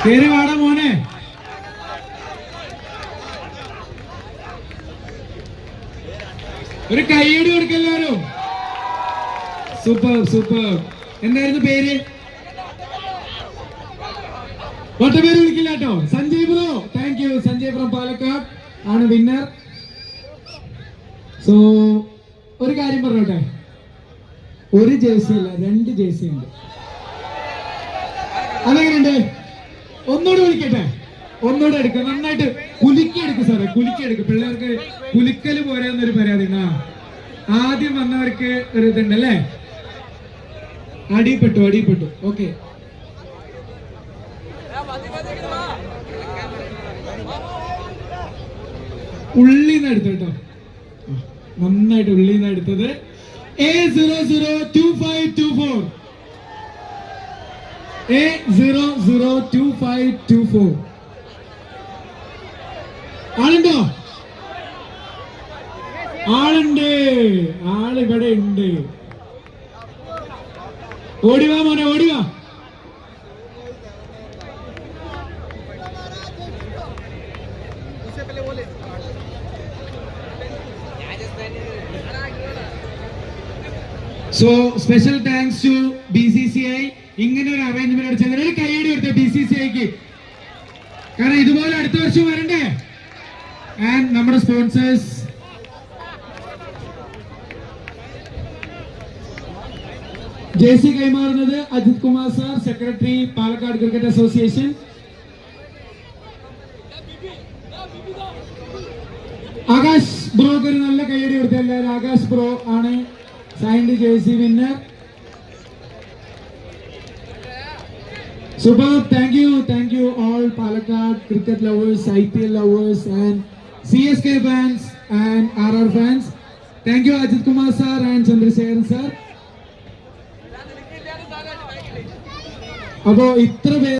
കേറി വാടാ മോനെ. ഒരു കൈയ്യടി കൊടുക്കെല്ലാരും. Super super. എന്തായിരുന്നു പേര്? ഒറ്റ പേര് വിളിക്കില്ല കേട്ടോ. Sanjay bro. Thank you. Sanjay from Palakkad ആണ് വിന്നർ. സോ ഒരു കാര്യം പറഞ്ഞോട്ടെ, ഒരു ജേഴ്സി അല്ല 2 ജേഴ്സി ഉണ്ട്. അതെങ്ങനെയുണ്ട്? ഒന്നുകൂടെ വിളിക്കട്ടെ, ഒന്നുകൂടെ എടുക്കാം. നന്നായിട്ട് കുലുക്കിയെടുക്കും സാറേ, കുലുക്കിയെടുക്കും. പിള്ളേർക്ക് കുലുക്കല് പോരാന്നൊരു പരാതി. ആദ്യം വന്നവർക്ക് ഒരു ഇതുണ്ടല്ലേ, അടിപ്പെട്ടു. ഓക്കെ, ഉള്ളിന്ന് എടുത്തു കേട്ടോ, നന്നായിട്ട് ഉള്ളിന്ന് എടുത്തത്. A002524 A002524 ആളുണ്ടോ? ആളുണ്ട്, ആളിവിടെ ഉണ്ട്. ഓടിവാ മോനെ, ഓടിവാ. So special thanks to BCCI. ഇങ്ങനെ ഒരു അറേഞ്ച്മെന്റ് അടിച്ചത് ഒരു കൈയടി കൊടുത്ത BCCIക്ക്. കാരണം ഇതുപോലെ അടുത്ത വർഷം വരണ്ടേ. ആൻഡ് നമ്മുടെ സ്പോൺസേഴ്സ് ജേഴ്സി കൈമാറുന്നത് Ajith Kumar sir, secretary Palakkad cricket association. Akash ബ്രോക്ക് ഒരു നല്ല കൈയടി കൊടുത്ത എല്ലാവരും. ആകാശ് ബ്രോ ആണ് signed jersey winner. Super, thank you all Palakkad cricket lovers, IPL lovers and CSK fans and RR fans. Thank you Ajit Kumar sir and Chandrasekharan sir. Abo itra